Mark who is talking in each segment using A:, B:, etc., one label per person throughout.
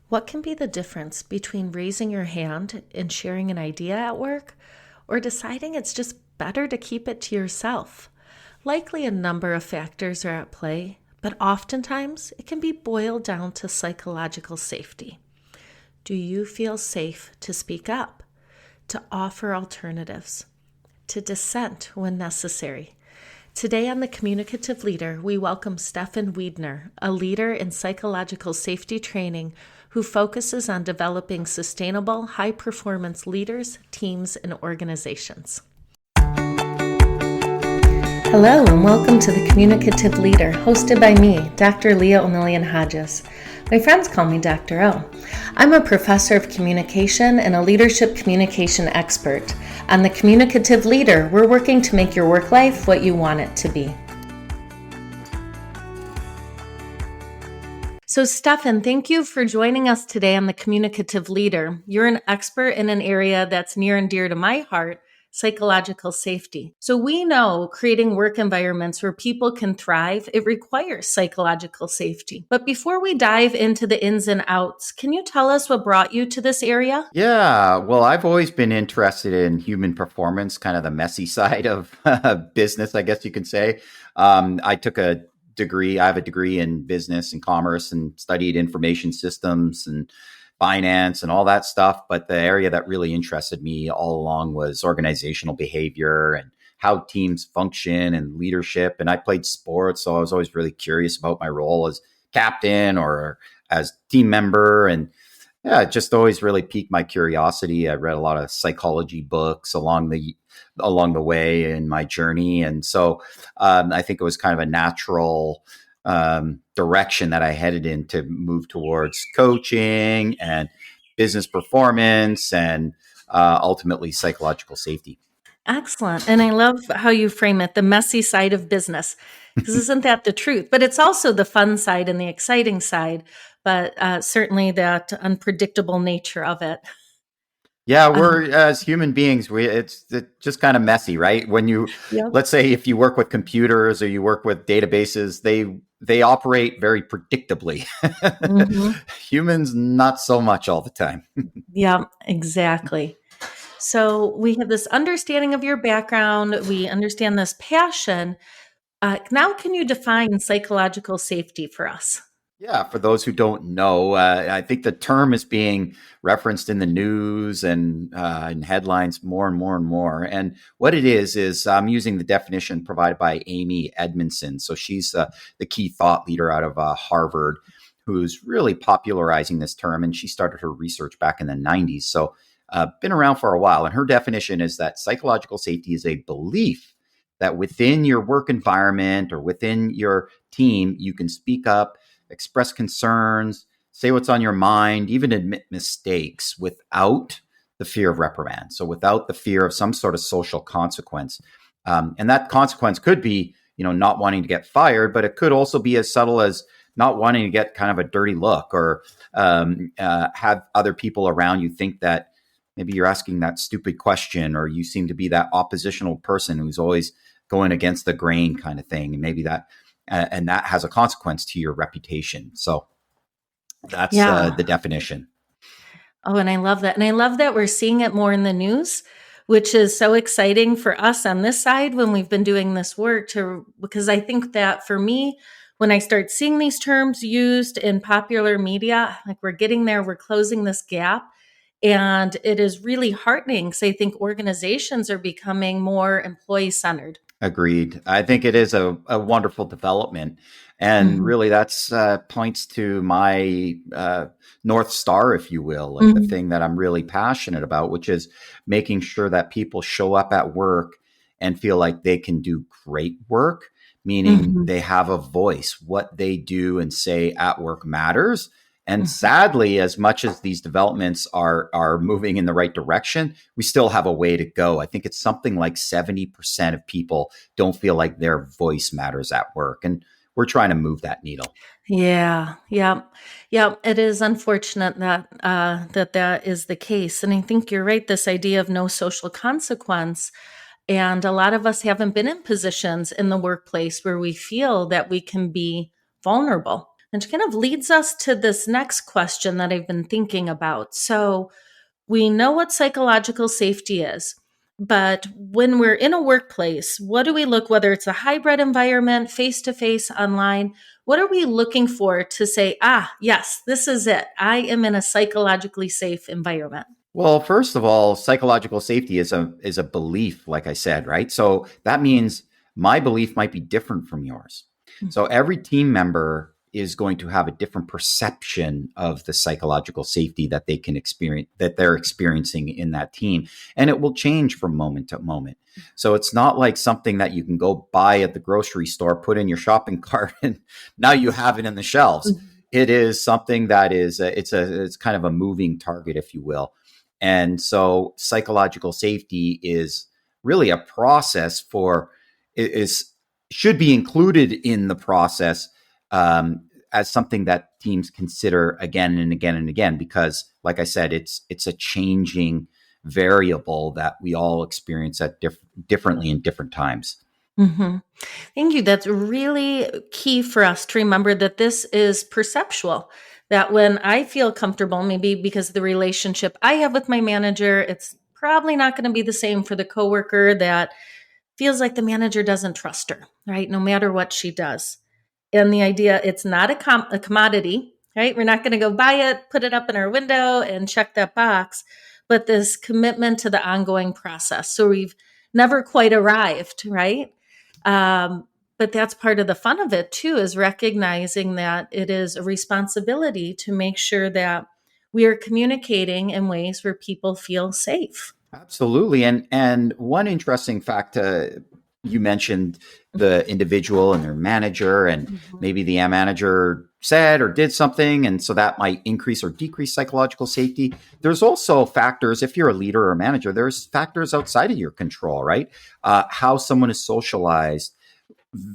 A: What can be the difference between raising your hand and sharing an idea at work or deciding it's just better to keep it to yourself? Likely a number of factors are at play, but oftentimes it can be boiled down to psychological safety. Do you feel safe to speak up, to offer alternatives, to dissent when necessary? Today on The Communicative Leader, we welcome Stephan Wiedner, a leader in psychological safety training who focuses on developing sustainable, high-performance leaders, teams, and organizations. Hello, and welcome to The Communicative Leader, hosted by me, Dr. Leah OH. My friends call me Dr. O. I'm a professor of communication and a leadership communication expert. On The Communicative Leader, we're working to make your work life what you want it to be. So, Stephan, thank you for joining us today on The Communicative Leader. You're an expert in an area that's near and dear to my heart, psychological safety. So we know creating work environments where people can thrive, it requires psychological safety. But before we dive into the ins and outs, can you tell us what brought you to this area?
B: Yeah, well, I've always been interested in human performance, kind of the messy side of business, I guess you can say. I have a degree in business and commerce and studied information systems and finance and all that stuff. But the area that really interested me all along was organizational behavior and how teams function and leadership. And I played sports, so I was always really curious about my role as captain or as team member. And yeah, it just always really piqued my curiosity. I read a lot of psychology books along the way in my journey. And so I think it was kind of a natural direction that I headed in to move towards coaching and business performance and ultimately psychological safety.
A: Excellent. And I love how you frame it, the messy side of business, because isn't that the truth? But it's also the fun side and the exciting side, but certainly that unpredictable nature of it.
B: Yeah,
A: Um,
B: we're as human beings, it's just kind of messy, right?
A: yep.
B: Let's say if you work with computers or you work with databases, they operate very predictably.
A: Mm-hmm.
B: Humans, not so much all the time.
A: Yeah, exactly. So we have this understanding of your background. We understand this passion. Now, can you define psychological safety for us?
B: Yeah, for those who don't know, I think the term is being referenced in the news and in headlines more and more and more. And what it is I'm using the definition provided by Amy Edmondson. So she's the key thought leader out of Harvard, who's really popularizing this term. And she started her research back in the 90s. So been around for a while. And her definition is that psychological safety is a belief that within your work environment or within your team, you can speak up, express concerns, say what's on your mind, even admit mistakes without the fear of reprimand. So without the fear of some sort of social consequence. And that consequence could be, not wanting to get fired, but it could also be as subtle as not wanting to get kind of a dirty look or have other people around you think that maybe you're asking that stupid question or you seem to be that oppositional person who's always going against the grain kind of thing. And maybe that has a consequence to your reputation. So that's
A: Yeah.
B: the definition.
A: Oh, and I love that. And I love that we're seeing it more in the news, which is so exciting for us on this side when we've been doing this work because I think that for me, when I start seeing these terms used in popular media, like we're getting there, we're closing this gap. And it is really heartening because I think organizations are becoming more employee centered.
B: Agreed. I think it is a wonderful development. And
A: Mhm.
B: really, that's points to my North Star, if you will, like the
A: Mhm.
B: thing that I'm really passionate about, which is making sure that people show up at work and feel like they can do great work, meaning
A: Mhm.
B: they have a voice. What they do and say at work matters. And
A: Mhm.
B: sadly, as much as these developments are moving in the right direction, we still have a way to go. I think it's something like 70% of people don't feel like their voice matters at work. And we're trying to move that needle.
A: Yeah, yeah, yeah. It is unfortunate that that is the case, and I think you're right. This idea of no social consequence, and a lot of us haven't been in positions in the workplace where we feel that we can be vulnerable. Which kind of leads us to this next question that I've been thinking about. So, we know what psychological safety is, but when we're in a workplace, what do we look, whether it's a hybrid environment, face to face, online, what are we looking for to say, yes, this is it. I am in a psychologically safe environment?
B: Well, first of all, psychological safety is a belief, like I said, right? So that means my belief might be different from yours. So every team member is going to have a different perception of the psychological safety that they can experience, that they're experiencing in that team, and it will change from moment to moment. So it's not like something that you can go buy at the grocery store, put in your shopping cart, and now you have it in the shelves. It is something that is it's kind of a moving target, if you will. And so psychological safety is really a process for is should be included in the process, as something that teams consider again and again and again, because like I said, it's a changing variable that we all experience at differently in different times.
A: Mm-hmm. Thank you. That's really key for us to remember that this is perceptual. That when I feel comfortable, maybe because of the relationship I have with my manager, it's probably not going to be the same for the coworker that feels like the manager doesn't trust her, right? No matter what she does. And the idea, it's not a commodity, right? We're not going to go buy it, put it up in our window and check that box, but this commitment to the ongoing process. So we've never quite arrived, right? But that's part of the fun of it too, is recognizing that it is a responsibility to make sure that we are communicating in ways where people feel safe.
B: Absolutely. And one interesting fact, you mentioned the individual and their manager, and
A: Mhm.
B: maybe the manager said or did something, and so that might increase or decrease psychological safety. There's also factors, if you're a leader or a manager, there's factors outside of your control, right? How someone is socialized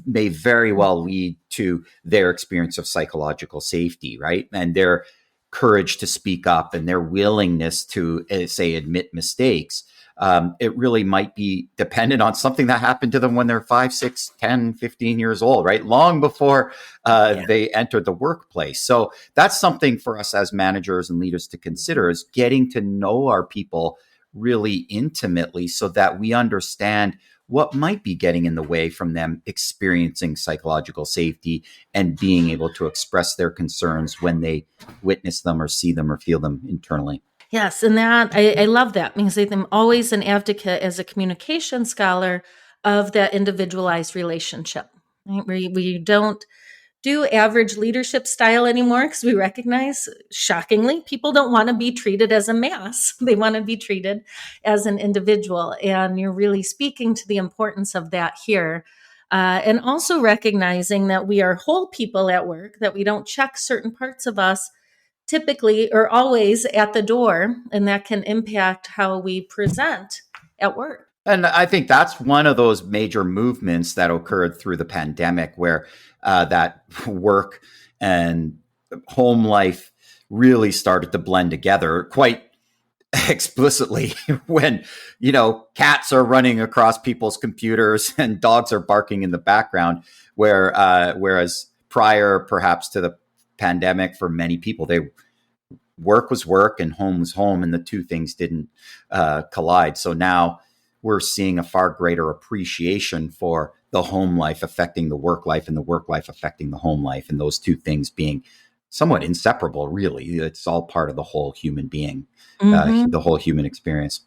B: may very well lead to their experience of psychological safety, right? And their courage to speak up and their willingness to, say, admit mistakes. It really might be dependent on something that happened to them when they're 5, 6, 10, 15 years old, right? Long before
A: Yeah.
B: they entered the workplace. So that's something for us as managers and leaders to consider, is getting to know our people really intimately so that we understand what might be getting in the way from them experiencing psychological safety and being able to express their concerns when they witness them or see them or feel them internally.
A: Yes, and that I love that because I'm always an advocate as a communication scholar of that individualized relationship. Right? We don't do average leadership style anymore because we recognize, shockingly, people don't want to be treated as a mass. They want to be treated as an individual. And you're really speaking to the importance of that here. And also recognizing that we are whole people at work, that we don't check certain parts of us typically or always at the door, and that can impact how we present at work.
B: And I think that's one of those major movements that occurred through the pandemic, where that work and home life really started to blend together quite explicitly when cats are running across people's computers and dogs are barking in the background, whereas prior perhaps to the pandemic, for many people, they work was work and home was home, and the two things didn't collide. So now we're seeing a far greater appreciation for the home life affecting the work life and the work life affecting the home life, and those two things being somewhat inseparable. Really, it's all part of the whole human being,
A: Mm-hmm.
B: the whole human experience.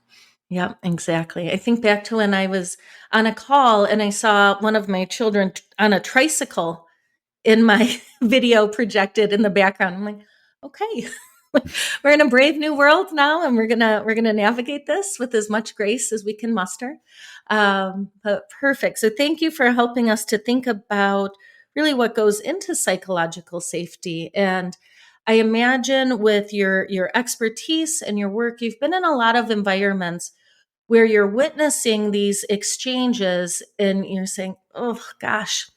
A: Yep, exactly. I think back to when I was on a call and I saw one of my children on a tricycle in my video projected in the background. I'm like, okay, we're in a brave new world now, and we're gonna navigate this with as much grace as we can muster. But perfect. So thank you for helping us to think about really what goes into psychological safety. And I imagine with your expertise and your work, you've been in a lot of environments where you're witnessing these exchanges and you're saying, oh gosh,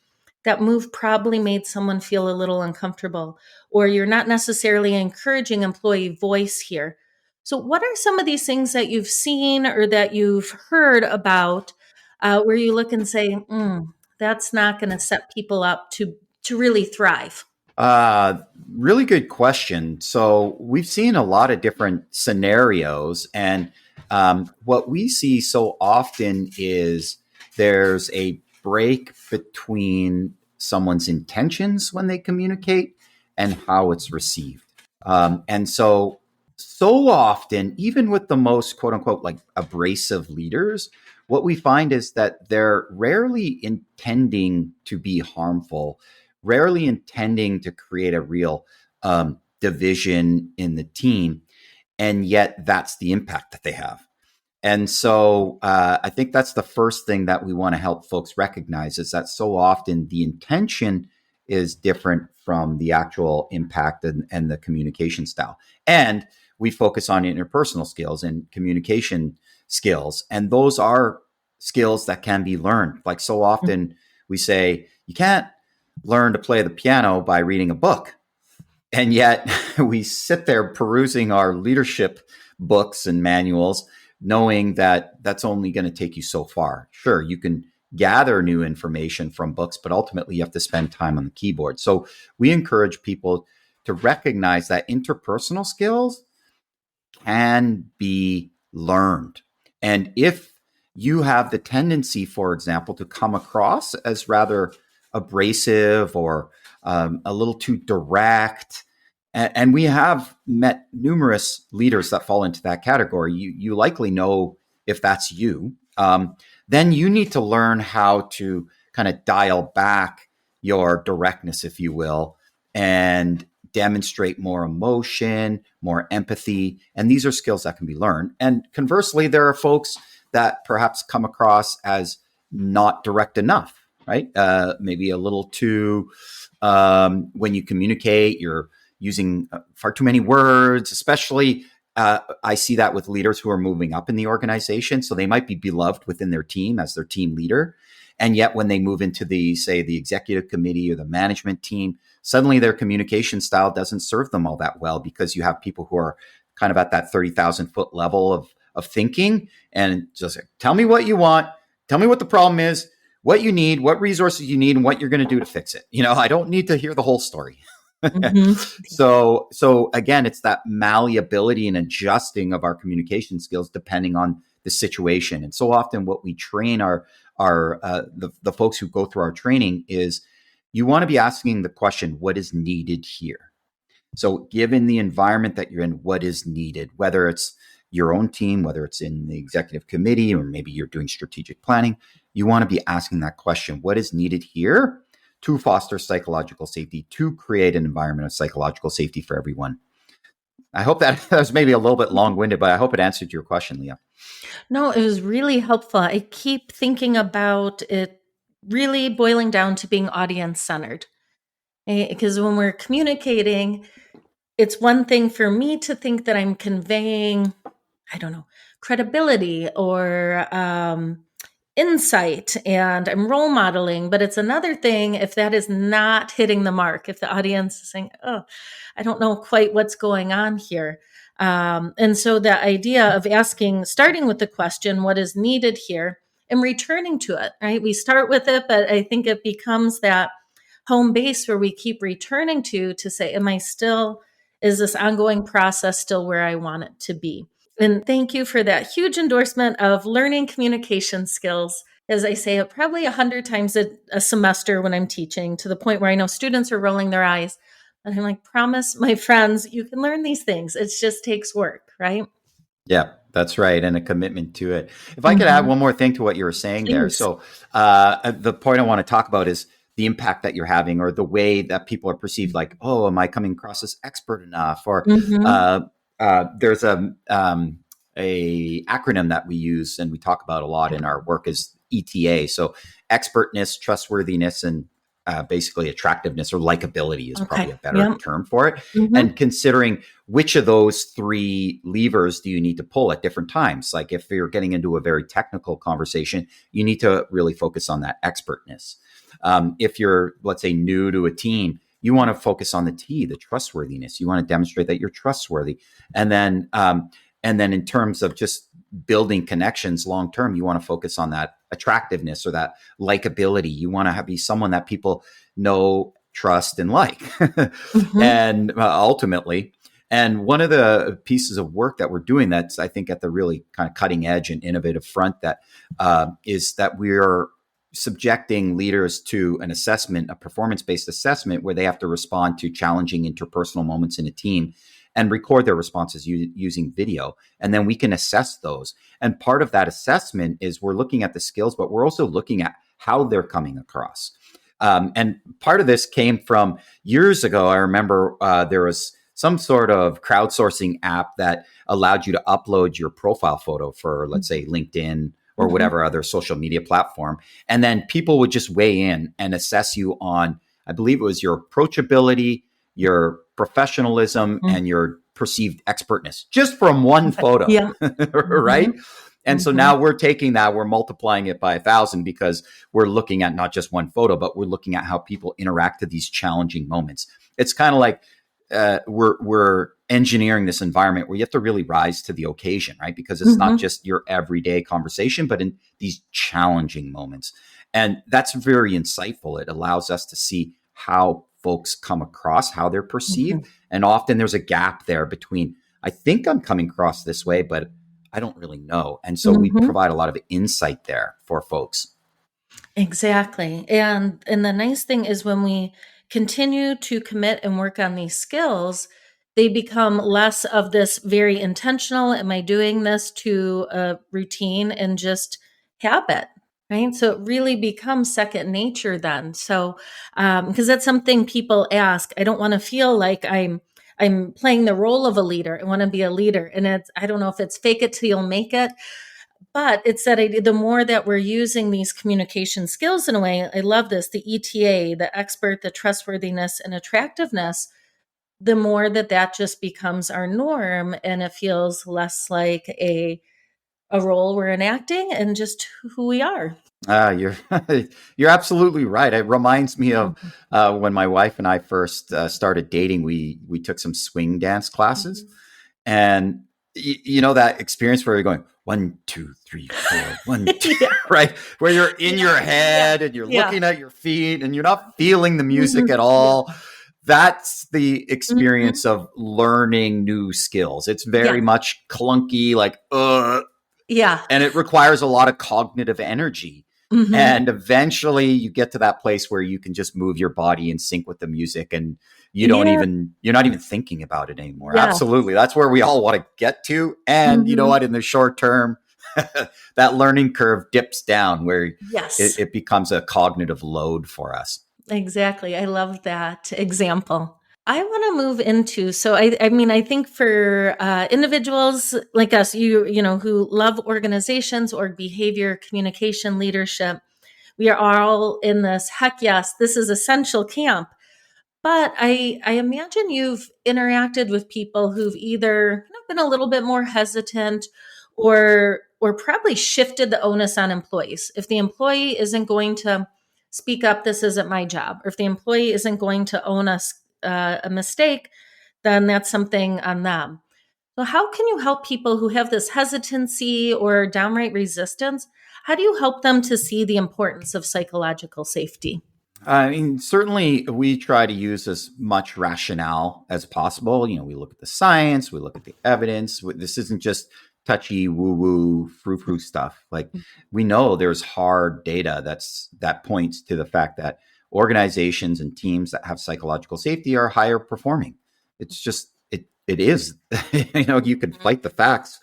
A: that move probably made someone feel a little uncomfortable, or you're not necessarily encouraging employee voice here. So, what are some of these things that you've seen or that you've heard about where you look and say, that's not going to set people up to really thrive?
B: Uh, Really good question. So we've seen a lot of different scenarios, and what we see so often is there's a break between someone's intentions when they communicate and how it's received. And so often, even with the most quote unquote like abrasive leaders, what we find is that they're rarely intending to be harmful, rarely intending to create a real division in the team. And yet that's the impact that they have. And so I think that's the first thing that we want to help folks recognize is that so often the intention is different from the actual impact and the communication style. And we focus on interpersonal skills and communication skills. And those are skills that can be learned. Like so often we say, you can't learn to play the piano by reading a book. And yet we sit there perusing our leadership books and manuals, knowing that that's only going to take you so far. Sure, you can gather new information from books, but ultimately you have to spend time on the keyboard. So we encourage people to recognize that interpersonal skills can be learned. And if you have the tendency, for example, to come across as rather abrasive or a little too direct, and we have met numerous leaders that fall into that category, you likely know if that's you, then you need to learn how to kind of dial back your directness, if you will, and demonstrate more emotion, more empathy. And these are skills that can be learned. And conversely, there are folks that perhaps come across as not direct enough, right? Maybe a little too, when you communicate, you're using far too many words, especially I see that with leaders who are moving up in the organization. So they might be beloved within their team as their team leader. And yet when they move into the, say, the executive committee or the management team, suddenly their communication style doesn't serve them all that well because you have people who are kind of at that 30,000 foot level of thinking and just like, tell me what you want, tell me what the problem is, what you need, what resources you need, and what you're going to do to fix it. I don't need to hear the whole story.
A: Mm-hmm.
B: So again, it's that malleability and adjusting of our communication skills depending on the situation. And so often what we train the folks who go through our training is you want to be asking the question, what is needed here? So given the environment that you're in, what is needed, whether it's your own team, whether it's in the executive committee, or maybe you're doing strategic planning, you want to be asking that question, what is needed here to foster psychological safety, to create an environment of psychological safety for everyone. I hope that was maybe a little bit long-winded, but I hope it answered your question, Leah.
A: No, it was really helpful. I keep thinking about it really boiling down to being audience-centered. Because when we're communicating, it's one thing for me to think that I'm conveying, I don't know, credibility or insight and I'm role modeling, but it's another thing if that is not hitting the mark, if the audience is saying, oh, I don't know quite what's going on here. And so the idea of starting with the question, what is needed here, and returning to it, right? We start with it, but I think it becomes that home base where we keep returning to say, is this ongoing process still where I want it to be? And thank you for that huge endorsement of learning communication skills. As I say it probably 100 times a semester when I'm teaching, to the point where I know students are rolling their eyes. And I'm like, promise my friends, you can learn these things. It just takes work, right?
B: Yeah, that's right. And a commitment to it. If I could add one more thing to what you were saying there. So the point I want to talk about is the impact that you're having or the way that people are perceived, like, oh, am I coming across as expert enough? Or there's a acronym that we use and we talk about a lot in our work is ETA. So expertness, trustworthiness, and basically attractiveness or likability is probably a better term for it. And considering which of those three levers do you need to pull at different times? Like if you're getting into a very technical conversation, you need to really focus on that expertness. If you're, let's say, new to a team, you want to focus on the T, the trustworthiness. You want to demonstrate that you're trustworthy. And then in terms of just building connections long term, you want to focus on that attractiveness or that likability. You want to be someone that people know, trust, and like.
A: Mm-hmm.
B: And ultimately, and one of the pieces of work that we're doing that's, I think, at the really kind of cutting edge and innovative front that is that we're subjecting leaders to an assessment, a performance-based assessment, where they have to respond to challenging interpersonal moments in a team and record their responses using video. And then we can assess those. And part of that assessment is we're looking at the skills, but we're also looking at how they're coming across. And part of this came from years ago. I remember there was some sort of crowdsourcing app that allowed you to upload your profile photo for, let's say, LinkedIn or
A: Mm-hmm.
B: whatever other social media platform. And then people would just weigh in and assess you on, I believe it was your approachability, your professionalism, and your perceived expertness just from one photo,
A: Yeah.
B: right?
A: Mm-hmm.
B: And so
A: Mm-hmm.
B: now we're taking that, we're multiplying it by 1,000 because we're looking at not just one photo, but we're looking at how people interact at these challenging moments. It's kind of like we're engineering this environment where you have to really rise to the occasion, right? Because it's not
A: Mm-hmm.
B: just your everyday conversation, but in these challenging moments. And that's very insightful. It allows us to see how folks come across, how they're perceived. And often there's a gap there between, I think I'm coming across this way, but I don't really know. And so we
A: Mm-hmm.
B: provide a lot of insight there for folks.
A: Exactly. And the nice thing is when we continue to commit and work on these skills, they become less of this very intentional, am I doing this, to a routine and just habit, right? So it really becomes second nature then. So because that's something people ask. I don't want to feel like I'm playing the role of a leader. I want to be a leader. And it's, I don't know if it's fake it till you'll make it, but it's that the more that we're using these communication skills in a way, I love this, the ETA, the expert, the trustworthiness, and attractiveness, the more that that just becomes our norm and it feels less like a role we're enacting and just who we are.
B: You're you're absolutely right. It reminds me of
A: Mhm.
B: when my wife and I first started dating. We took some swing dance classes,
A: Mhm.
B: and you know that experience where you're going 1, 2, 3, 4, 1, 2,
A: Yeah.
B: right? Where you're in
A: Yeah.
B: your
A: Yeah.
B: head and you're
A: Yeah.
B: looking at your feet and you're not feeling the music
A: Mhm.
B: at
A: Yeah.
B: all. That's the experience
A: Mhm.
B: of learning new skills. It's
A: Yeah.
B: very much clunky, like
A: Yeah.
B: and it requires a lot of cognitive energy.
A: Mhm.
B: And eventually you get to that place where you can just move your body in sync with the music and
A: Yeah.
B: you're not even thinking about it anymore.
A: Yeah.
B: Absolutely. That's where we all want to get to. And you know
A: Mhm.
B: what? In the short term, that learning curve dips down where
A: Yes.
B: it becomes a cognitive load for us.
A: Exactly. I love that example. I want to move into, so I mean, I think for individuals like us, you know, who love organizations or behavior, communication, leadership, we are all in this. Heck yes, this is essential camp. But I imagine you've interacted with people who've either, you know, been a little bit more hesitant or probably shifted the onus on employees. If the employee isn't going to speak up, this isn't my job. Or if the employee isn't going to own a mistake, then that's something on them. So how can you help people who have this hesitancy or downright resistance? How do you help them to see the importance of psychological safety?
B: I mean, certainly we try to use as much rationale as possible. You know, we look at the science, we look at the evidence. This isn't just touchy woo woo frou frou stuff. Like we know there's hard data that points to the fact that organizations and teams that have psychological safety are higher performing. It's just it is. You know, you can fight the facts,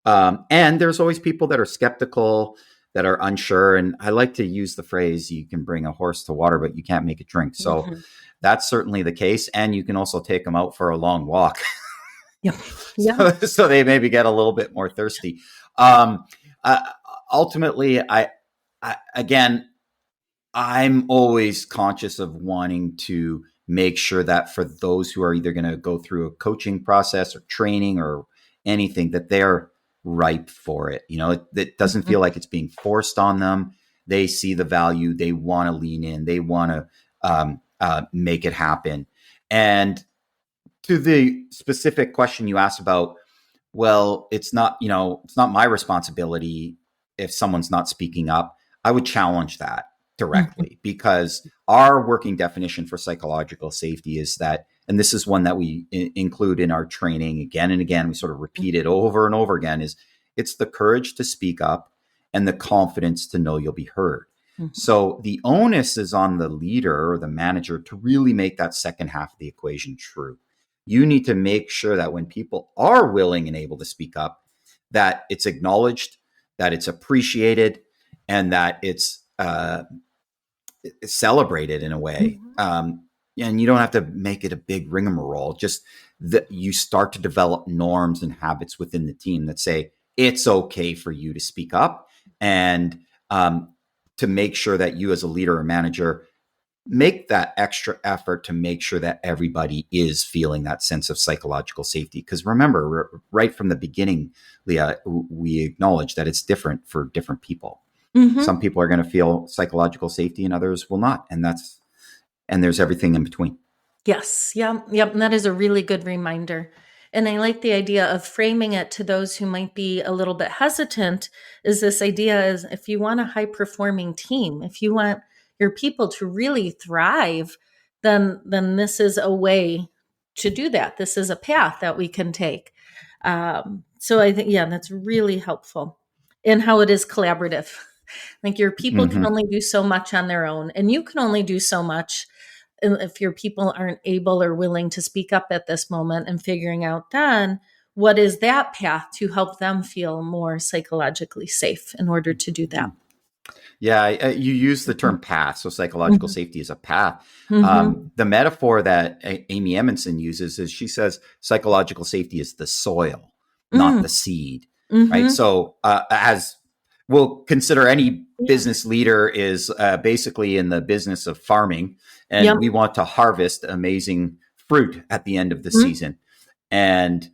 B: and there's always people that are skeptical, that are unsure. And I like to use the phrase, you can bring a horse to water, but you can't make it drink. So
A: Mhm.
B: that's certainly the case. And you can also take them out for a long walk.
A: Yeah. Yeah.
B: So they maybe get a little bit more thirsty. Um, uh, Ultimately, again, I'm always conscious of wanting to make sure that for those who are either going to go through a coaching process or training or anything, that they're ripe for it. You know, it doesn't feel
A: Mhm.
B: like it's being forced on them. They see the value. They want to lean in. They want to make it happen. And to the specific question you asked about, well, it's not, it's not my responsibility if someone's not speaking up. I would challenge that.
A: Mhm.
B: directly, because our working definition for psychological safety is that, and this is one that we include in our training again and again, we sort of repeat it over and over again, is it's the courage to speak up and the confidence to know you'll be heard.
A: Mhm.
B: So the onus is on the leader or the manager to really make that second half of the equation true. You need to make sure that when people are willing and able to speak up, that it's acknowledged, that it's appreciated, and that it's celebrated in a way.
A: Mhm.
B: And you don't have to make it a big rigmarole. Just that you start to develop norms and habits within the team that say it's okay for you to speak up, and to make sure that you as a leader or manager make that extra effort to make sure that everybody is feeling that sense of psychological safety. Because remember, right from the beginning, Leah, we acknowledge that it's different for different people. Some
A: Mhm.
B: people are going to feel psychological safety and others will not. And there's everything in between.
A: Yes. Yep. Yep. And that is a really good reminder. And I like the idea of framing it to those who might be a little bit hesitant. Is this idea is if you want a high performing team, if you want your people to really thrive, then this is a way to do that. This is a path that we can take. So I think, yeah, that's really helpful in how it is collaborative. Like your people can
B: Mm-hmm.
A: only do so much on their own, and you can only do so much if your people aren't able or willing to speak up at this moment, and figuring out then what is that path to help them feel more psychologically safe in order to do that.
B: Yeah, you use the term path. So psychological
A: Mhm.
B: safety is a path.
A: Mhm.
B: The metaphor that Amy Edmondson uses is she says psychological safety is the soil, not
A: Mm.
B: the seed, right?
A: Mhm.
B: So as we'll consider any
A: Yeah.
B: business leader is basically in the business of farming,
A: Yep.
B: and we want to harvest amazing fruit at the end of the
A: Mhm.
B: season. And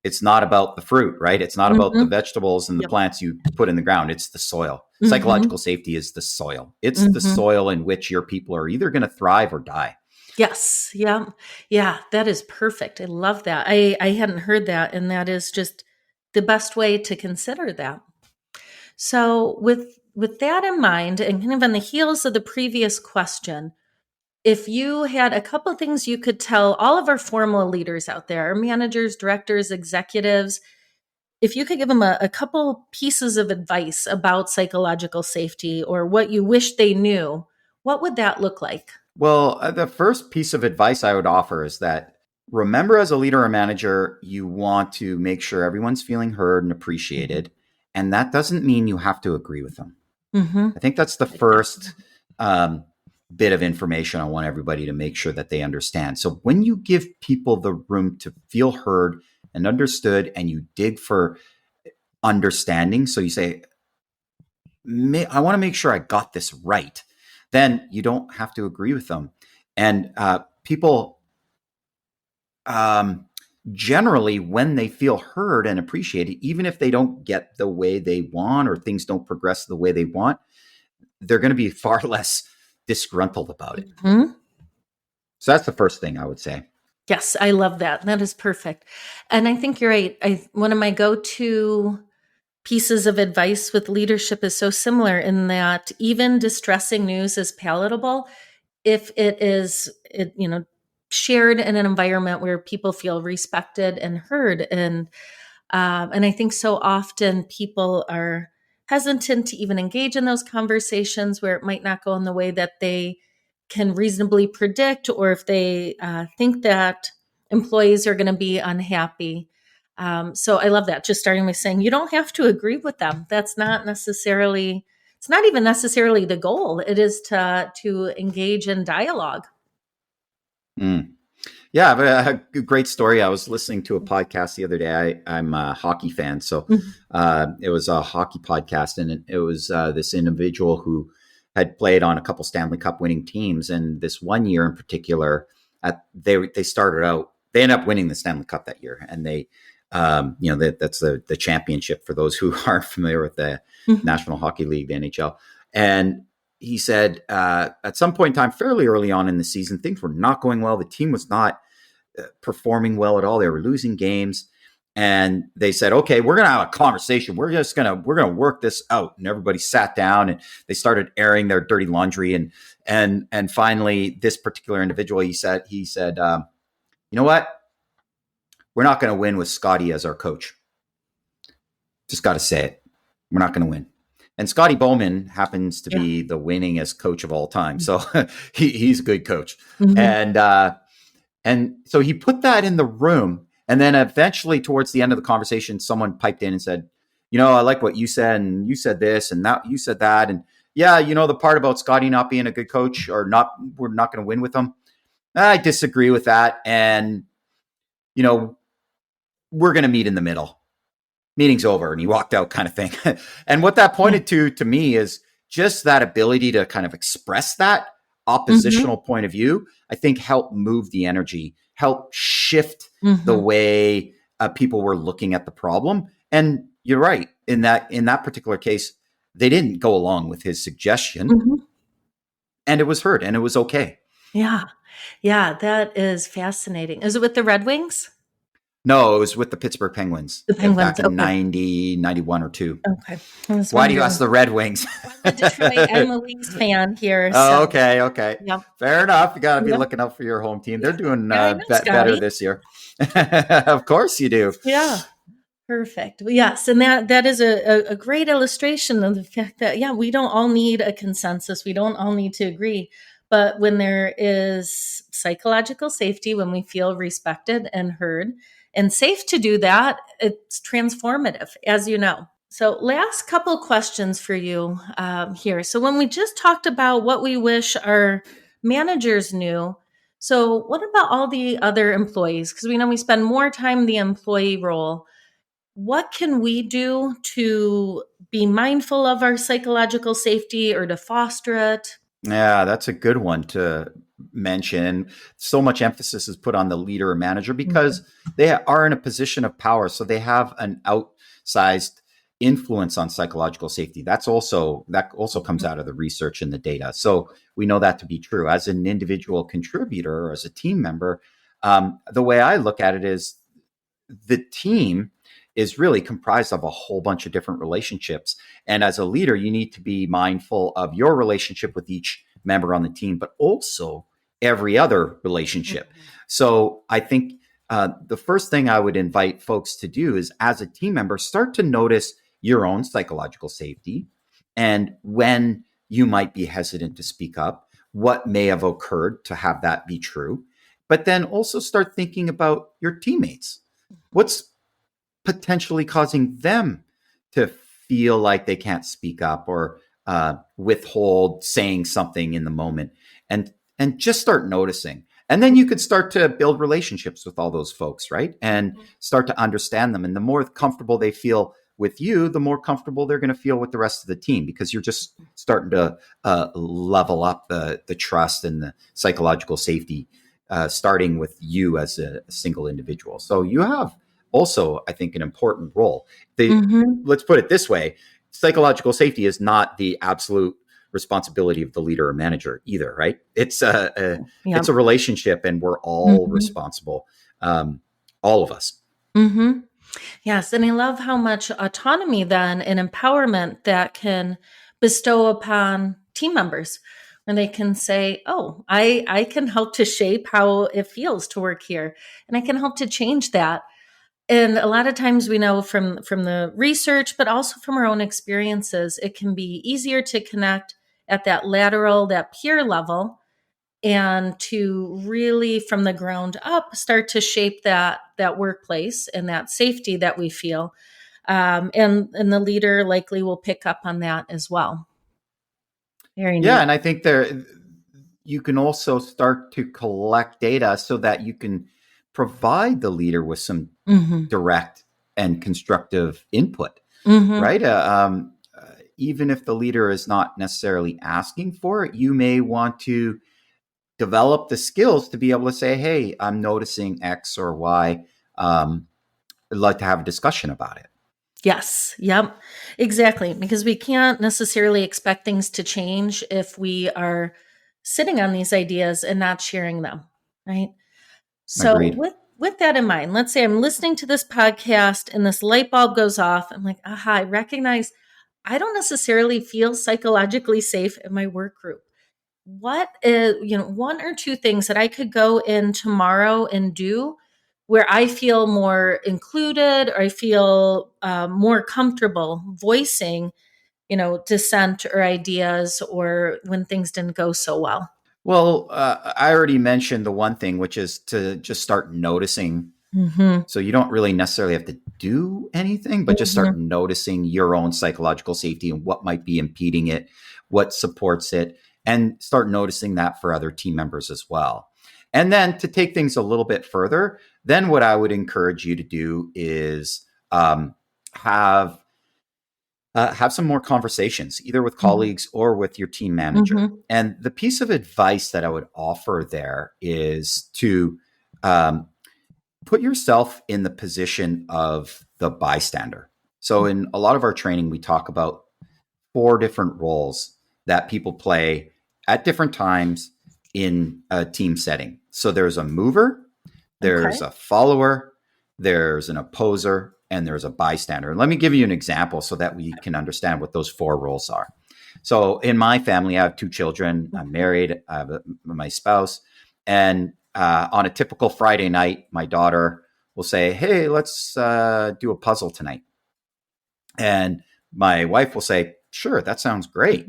B: it's not about the fruit, right? It's not about the
A: Mhm.
B: vegetables and the
A: Yep.
B: plants you put in the ground. It's the soil.
A: Mhm.
B: Psychological safety is the soil. It's the
A: Mhm.
B: soil in which your people are either going to thrive or die.
A: Yes. Yeah. Yeah. That is perfect. I love that. I hadn't heard that, and that is just the best way to consider that. So with that in mind, and kind of on the heels of the previous question, if you had a couple things you could tell all of our formal leaders out there, our managers, directors, executives, if you could give them a couple pieces of advice about psychological safety or what you wish they knew, what would that look like?
B: Well, the first piece of advice I would offer is that remember, as a leader or manager, you want to make sure everyone's feeling heard and
A: Mhm.
B: appreciated. And that doesn't mean you have to agree with them.
A: Mhm.
B: I think that's the
A: Like that.
B: first um, bit of information I want everybody to make sure that they understand. So when you give people the room to feel heard and understood, and you dig for understanding, so you say, I want to make sure I got this right, then you don't have to agree with them. And people um, generally, when they feel heard and appreciated, even if they don't get the way they want or things don't progress the way they want, they're going to be far less disgruntled about it.
A: Mhm.
B: So that's the first thing I would say.
A: Yes, I love that. That is perfect. And I think you're right. One of my go-to pieces of advice with leadership is so similar in that even distressing news is palatable if it shared in an environment where people feel respected and heard. And I think so often people are hesitant to even engage in those conversations where it might not go in the way that they can reasonably predict, or if they think that employees are going to be unhappy. So I love that. Just starting with saying you don't have to agree with them. That's not necessarily. It's not even necessarily the goal. It is to engage in dialogue.
B: Mm. Yeah, I have a great story. I was listening to a podcast the other day. I'm a hockey fan, so
A: Mhm.
B: it was a hockey podcast, and it was this individual who had played on a couple Stanley Cup winning teams, and this one year in particular, they started out. They ended up winning the Stanley Cup that year, and that's the championship for those who aren't familiar with the
A: Mhm.
B: National Hockey League, the NHL, and he said at some point in time, fairly early on in the season, things were not going well. The team was not performing well at all. They were losing games. And they said, okay, we're going to have a conversation. We're going to work this out. And everybody sat down and they started airing their dirty laundry. And finally, this particular individual, he said, you know what? We're not going to win with Scotty as our coach. Just got to say it. We're not going to win. And Scotty Bowman happens to be the winningest coach of all time. So he's a good coach. Mm-hmm. And so he put that in the room. And then eventually towards the end of the conversation, someone piped in and said, I like what you said, and you said this, and that you said that. And yeah, the part about Scotty not being a good coach or we're not going to win with him. I disagree with that. And, we're going to meet in the middle. Meeting's over. And he walked out, kind of thing. And what that pointed to me is just that ability to kind of express that oppositional point of view, I think helped move the energy, helped shift the way people were looking at the problem. And you're right. In that particular case, they didn't go along with his suggestion, and it was heard, and it was okay.
A: Yeah. Yeah. That is fascinating. Is it with the Red Wings?
B: No, it was with the Pittsburgh Penguins.
A: The Penguins,
B: back in 90, 91 or 2.
A: Okay.
B: Why do you ask the Red Wings?
A: I'm a Wings fan here. So.
B: Oh, okay. Yep. Fair enough. You got to be looking out for your home team. They're doing better this year. Of course you do.
A: Yeah. Perfect. Yes. And that is a great illustration of the fact that, we don't all need a consensus. We don't all need to agree. But when there is psychological safety, when we feel respected and heard and safe to do that, it's transformative, as you know. So last couple questions for you here. So when we just talked about what we wish our managers knew, so what about all the other employees? Because we know we spend more time in the employee role. What can we do to be mindful of our psychological safety or to foster it?
B: Yeah, that's a good one to mention. So much emphasis is put on the leader or manager because they are in a position of power. So they have an outsized influence on psychological safety. That also comes out of the research and the data. So we know that to be true. As an individual contributor or as a team member, the way I look at it is the team is really comprised of a whole bunch of different relationships. And as a leader, you need to be mindful of your relationship with each member on the team, but also every other relationship. So I think the first thing I would invite folks to do is, as a team member, start to notice your own psychological safety and when you might be hesitant to speak up, what may have occurred to have that be true. But then also start thinking about your teammates. What's potentially causing them to feel like they can't speak up or withhold saying something in the moment, and just start noticing. And then you could start to build relationships with all those folks, right? And start to understand them. And the more comfortable they feel with you, the more comfortable they're going to feel with the rest of the team, because you're just starting to level up the trust and the psychological safety, starting with you as a single individual. So you have also, I think, an important role. Let's put it this way. Psychological safety is not the absolute responsibility of the leader or manager either, right? It's it's a relationship, and we're all responsible, all of us.
A: Yes. And I love how much autonomy then and empowerment that can bestow upon team members, when they can say, oh, I can help to shape how it feels to work here, and I can help to change that. And a lot of times we know from the research, but also from our own experiences, it can be easier to connect at that lateral, that peer level, and to really from the ground up start to shape that workplace and that safety that we feel. And the leader likely will pick up on that as well. Very neat.
B: Yeah, and I think you can also start to collect data so that you can provide the leader with some direct and constructive input, right? Even if the leader is not necessarily asking for it, you may want to develop the skills to be able to say, hey, I'm noticing X or Y. I'd like to have a discussion about it.
A: Yes. Yep. Exactly. Because we can't necessarily expect things to change if we are sitting on these ideas and not sharing them. Right. So
B: Agreed.
A: with that in mind, let's say I'm listening to this podcast and this light bulb goes off. I'm like, aha, I recognize I don't necessarily feel psychologically safe in my work group. What is, one or two things that I could go in tomorrow and do where I feel more included, or I feel more comfortable voicing, dissent or ideas, or when things didn't go so well?
B: Well, I already mentioned the one thing, which is to just start noticing.
A: Mm-hmm.
B: So you don't really necessarily have to do anything, but just start
A: Mm-hmm.
B: noticing your own psychological safety and what might be impeding it, what supports it, and start noticing that for other team members as well. And then to take things a little bit further, then what I would encourage you to do is have have some more conversations, either with colleagues or with your team manager.
A: Mm-hmm.
B: And the piece of advice that I would offer there is to um, put yourself in the position of the bystander. So, in a lot of our training, we talk about 4 different roles that people play at different times in a team setting. So, there's a mover,
A: Okay.
B: there's a follower, there's an opposer, and there's a bystander. And let me give you an example so that we can understand what those 4 roles are. So in my family, I have 2 children. I'm married. I have my spouse. And on a typical Friday night, my daughter will say, "Hey, let's do a puzzle tonight." And my wife will say, "Sure, that sounds great."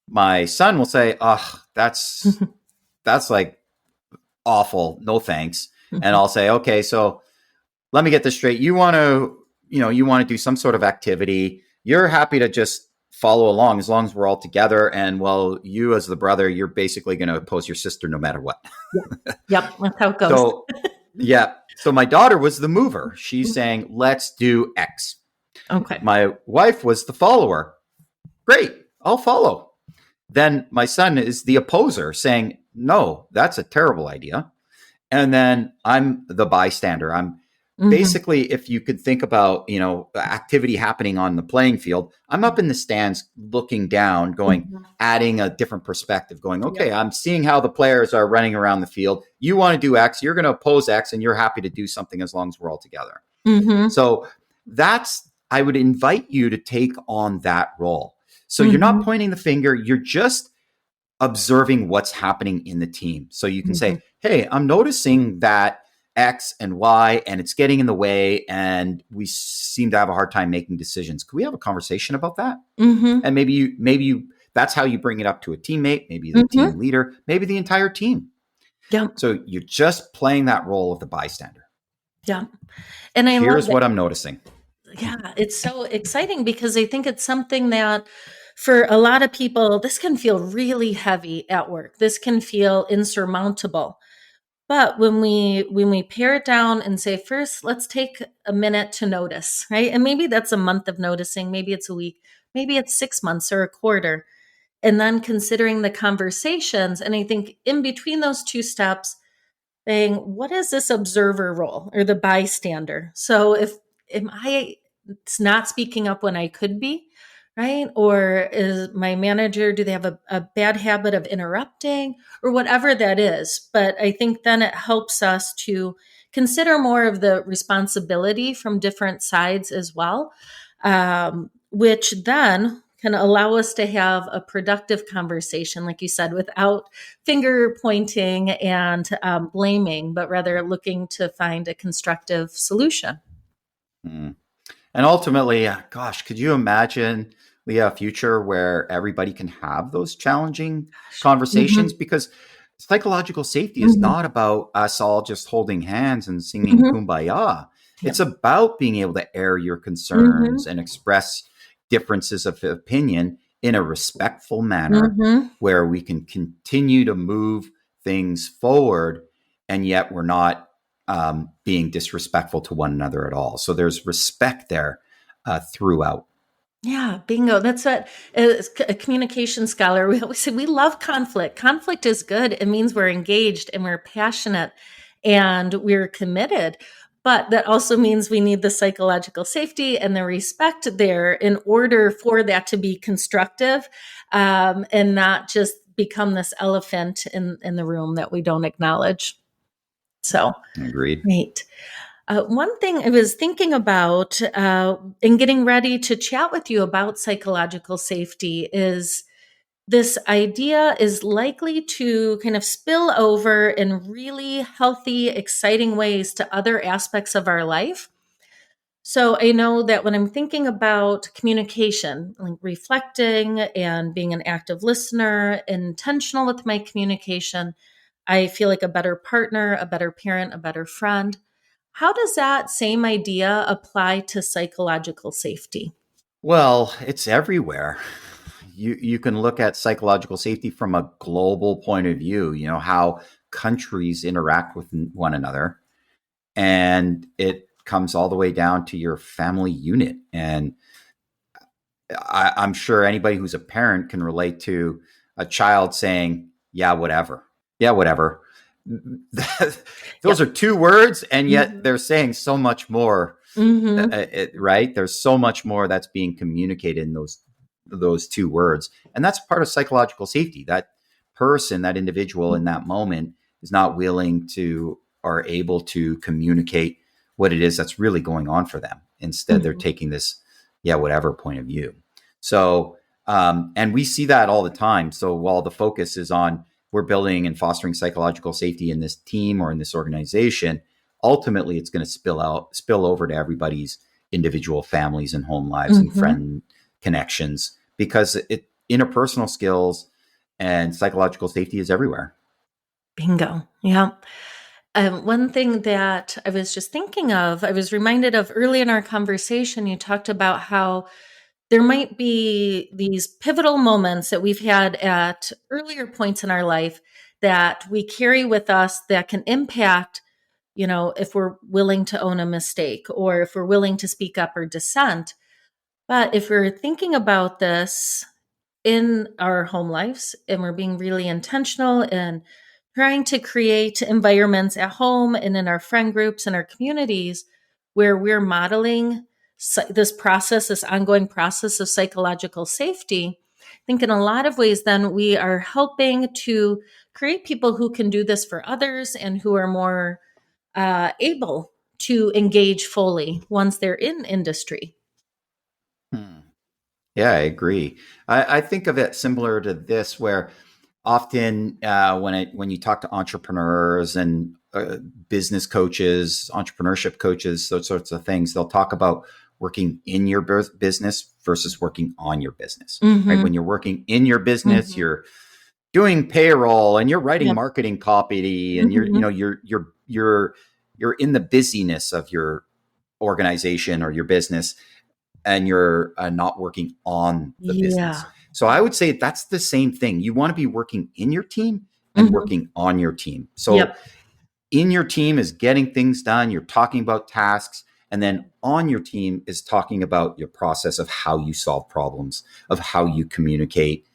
B: My son will say, "Oh, that's like awful. No thanks." And I'll say, "Okay, so let me get this straight. You want to do some sort of activity. You're happy to just follow along as long as we're all together. And well, you as the brother, you're basically going to oppose your sister no matter what."
A: Yep, that's how it goes.
B: So yeah. So my daughter was the mover. She's saying, "Let's do X."
A: Okay.
B: My wife was the follower. "Great, I'll follow." Then my son is the opposer saying, "No, that's a terrible idea." And then I'm the bystander. I'm
A: Mm-hmm.
B: basically, if you could think about, activity happening on the playing field, I'm up in the stands looking down, going,
A: Mm-hmm.
B: adding a different perspective, going,
A: Yep.
B: okay, I'm seeing how the players are running around the field. You want to do X, you're going to oppose X, and you're happy to do something as long as we're all together.
A: Mm-hmm.
B: So I would invite you to take on that role. So you're not
A: Mm-hmm.
B: pointing the finger, you're just observing what's happening in the team. So you can
A: Mm-hmm.
B: say, "Hey, I'm noticing that X and Y, and it's getting in the way, and we seem to have a hard time making decisions. Could we have a conversation about that?"
A: Mm-hmm.
B: And maybe that's how you bring it up to a teammate, maybe the
A: Mm-hmm.
B: team leader, maybe the entire team.
A: Yep.
B: So you're just playing that role of the bystander.
A: Yep. And I love
B: Here's
A: that.
B: what I'm noticing.
A: Yeah, it's so exciting because I think it's something that for a lot of people, this can feel really heavy at work. This can feel insurmountable. But when we pare it down and say, first, let's take a minute to notice, right? And maybe that's a month of noticing, maybe it's a week, maybe it's 6 months or a quarter. And then considering the conversations. And I think in between those two steps, saying, what is this observer role or the bystander? So if am I not speaking up when I could be, right? Or is my manager, do they have a bad habit of interrupting or whatever that is? But I think then it helps us to consider more of the responsibility from different sides as well, which then can allow us to have a productive conversation, like you said, without finger pointing and blaming, but rather looking to find a constructive solution.
B: Mm. And ultimately, gosh, could you imagine, Leah, a future where everybody can have those challenging conversations?
A: Mm-hmm.
B: Because psychological safety is
A: Mm-hmm.
B: not about us all just holding hands and singing
A: Mm-hmm.
B: kumbaya.
A: Yeah.
B: It's about being able to air your
A: Mm-hmm.
B: concerns and express differences of opinion in a respectful manner
A: Mm-hmm.
B: where we can continue to move things forward, and yet we're not being disrespectful to one another at all. So there's respect there throughout.
A: Yeah, bingo. That's what as a communication scholar, we always say we love conflict. Conflict is good. It means we're engaged and we're passionate and we're committed. But that also means we need the psychological safety and the respect there in order for that to be constructive, and not just become this elephant in the room that we don't acknowledge. So,
B: Agreed.
A: great. One thing I was thinking about in getting ready to chat with you about psychological safety is this idea is likely to kind of spill over in really healthy, exciting ways to other aspects of our life. So I know that when I'm thinking about communication, like reflecting and being an active listener, intentional with my communication, I feel like a better partner, a better parent, a better friend. How does that same idea apply to psychological safety?
B: Well, it's everywhere. You can look at psychological safety from a global point of view, how countries interact with one another. And it comes all the way down to your family unit. And I'm sure anybody who's a parent can relate to a child saying, yeah, whatever. Yeah, whatever. Those
A: Yep.
B: are two words, and yet
A: Mhm.
B: they're saying so much more,
A: Mhm.
B: right? There's so much more that's being communicated in those two words. And that's part of psychological safety. That person, that individual in that moment is not willing to or able to communicate what it is that's really going on for them. Instead, they're
A: Mhm.
B: taking this, yeah, whatever point of view. So, and we see that all the time. So while the focus is on we're building and fostering psychological safety in this team or in this organization, ultimately it's going to spill over to everybody's individual families and home lives and
A: Mhm.
B: friend connections because interpersonal skills and psychological safety is everywhere.
A: Bingo. Yeah. One thing that I was just thinking of, I was reminded of early in our conversation, you talked about how there might be these pivotal moments that we've had at earlier points in our life that we carry with us that can impact, if we're willing to own a mistake or if we're willing to speak up or dissent. But if we're thinking about this in our home lives and we're being really intentional and trying to create environments at home and in our friend groups and our communities where we're modeling this process, this ongoing process of psychological safety, I think in a lot of ways, then we are helping to create people who can do this for others and who are more able to engage fully once they're in industry.
B: Hmm. Yeah, I agree. I think of it similar to this, where often when you talk to entrepreneurs and business coaches, entrepreneurship coaches, those sorts of things, they'll talk about working in your business versus working on your business. Right?
A: Mm-hmm.
B: When you're working in your business,
A: Mm-hmm.
B: you're doing payroll and you're writing
A: Yep.
B: marketing copy, and you're you
A: Mm-hmm.
B: know you're in the busyness of your organization or your business, and you're not working on the business.
A: Yeah.
B: So I would say that's the same thing. You want to be working in your team and
A: Mm-hmm.
B: working on your team. So
A: Yep.
B: in your team is getting things done, you're talking about tasks, and then on your team is talking about your process of how you solve problems, of how you communicate.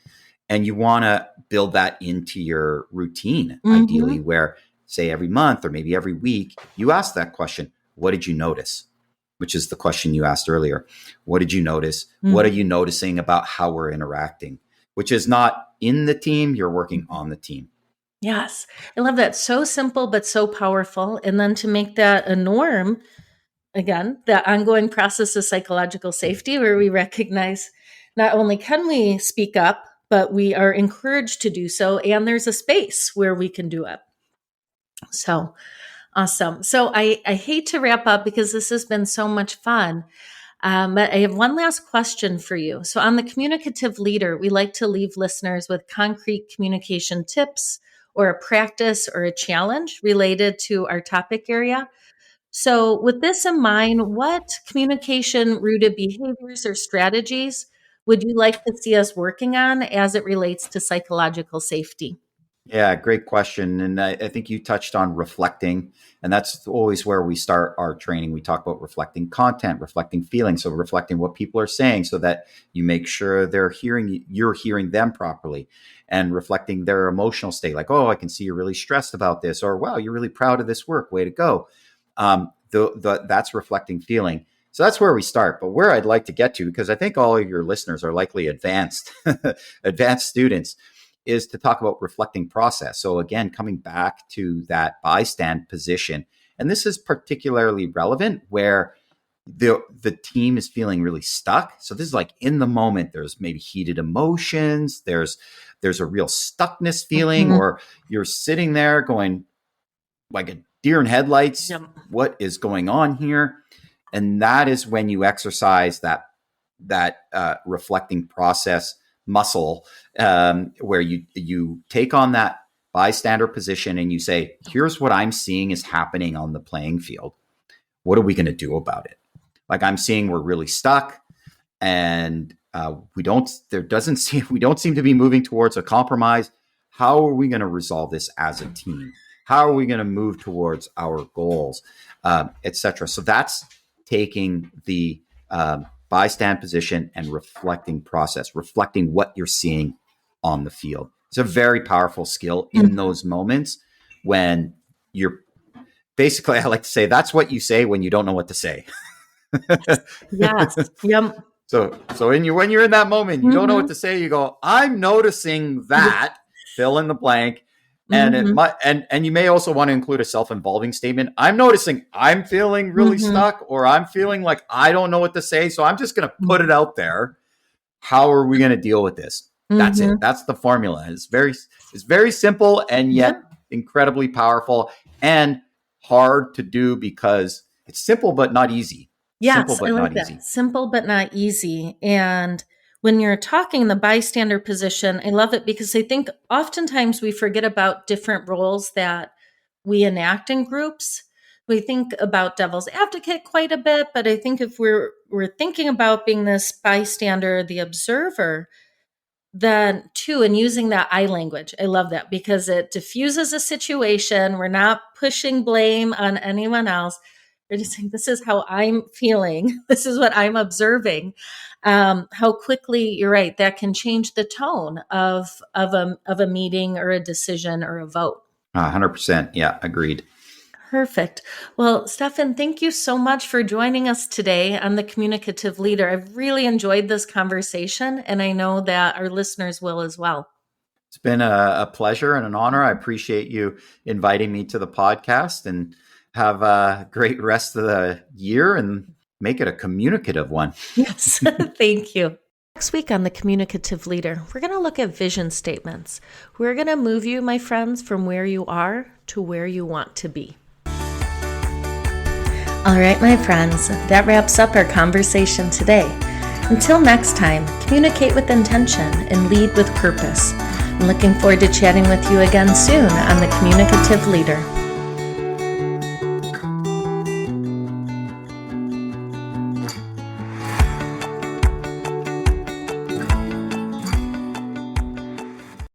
B: And you want to build that into your routine, ideally,
A: Mm-hmm.
B: where, say, every month or maybe every week, you ask that question: what did you notice? Which is the question you asked earlier. What did you notice? What are
A: Mm-hmm.
B: you noticing about how we're interacting? Which is not in the team, you're working on the team.
A: Yes. I love that. So simple, but so powerful. And then to make that a norm, again, that ongoing process of psychological safety where we recognize not only can we speak up, but we are encouraged to do so. And there's a space where we can do it. So awesome. So I hate to wrap up because this has been so much fun. But I have one last question for you. So, on the communicative leader, we like to leave listeners with concrete communication tips or a practice or a challenge related to our topic area. So, with this in mind, what communication rooted behaviors or strategies would you like to see us working on as it relates to psychological safety?
B: Yeah, great question. And I think you touched on reflecting, and that's always where we start our training. We talk about reflecting content, reflecting feelings, so reflecting what people are saying, so that you make sure you're hearing them properly, and reflecting their emotional state. Like, oh, I can see you're really stressed about this, or wow, you're really proud of this work. Way to go. That's reflecting feeling. So that's where we start. But where I'd like to get to, because I think all of your listeners are likely advanced, advanced students, is to talk about reflecting process. So again, coming back to that bystand position. And this is particularly relevant where the team is feeling really stuck. So this is like in the moment, there's maybe heated emotions, there's a real stuckness feeling, or you're sitting there going like a deer in headlights.
A: Yep.
B: What is going on here? And that is when you exercise that reflecting process muscle, where you take on that bystander position and you say, here's what I'm seeing is happening on the playing field. What are we going to do about it? Like, I'm seeing we're really stuck, and we don't seem to be moving towards a compromise. How are we going to resolve this as a team? How are we going to move towards our goals, etc.? So that's taking the bystand position and reflecting process, reflecting what you're seeing on the field. It's a very powerful skill in those moments when you're basically, I like to say, that's what you say when you don't know what to say.
A: Yes. Yep.
B: So when you're in that moment, you don't know what to say. You go, I'm noticing that, fill in the blank. And it might, and you may also want to include a self-involving statement. I'm noticing I'm feeling really stuck, or I'm feeling like I don't know what to say. So I'm just going to put it out there. How are we going to deal with this? That's it. That's the formula. It's very simple and yet incredibly powerful and hard to do because it's simple but not easy.
A: Yes,
B: simple but
A: I like
B: not
A: that.
B: easy.
A: Simple but not easy. And when you're talking the bystander position, I love it because I think oftentimes we forget about different roles that we enact in groups. We think about devil's advocate quite a bit, but I think if we're thinking about being this bystander, the observer, then too, and using that I language, I love that because it diffuses a situation. We're not pushing blame on anyone else. We're just saying, this is how I'm feeling. This is what I'm observing. How quickly, you're right, that can change the tone of a meeting or a decision or a vote.
B: 100%. Yeah, agreed.
A: Perfect. Well, Stephan, thank you so much for joining us today on The Communicative Leader. I've really enjoyed this conversation, and I know that our listeners will as well.
B: It's been a pleasure and an honor. I appreciate you inviting me to the podcast, and have a great rest of the year and make it a communicative one.
A: Yes, thank you. Next week on The Communicative Leader, we're going to look at vision statements. We're going to move you, my friends, from where you are to where you want to be. All right, my friends, that wraps up our conversation today. Until next time, communicate with intention and lead with purpose. I'm looking forward to chatting with you again soon on The Communicative Leader.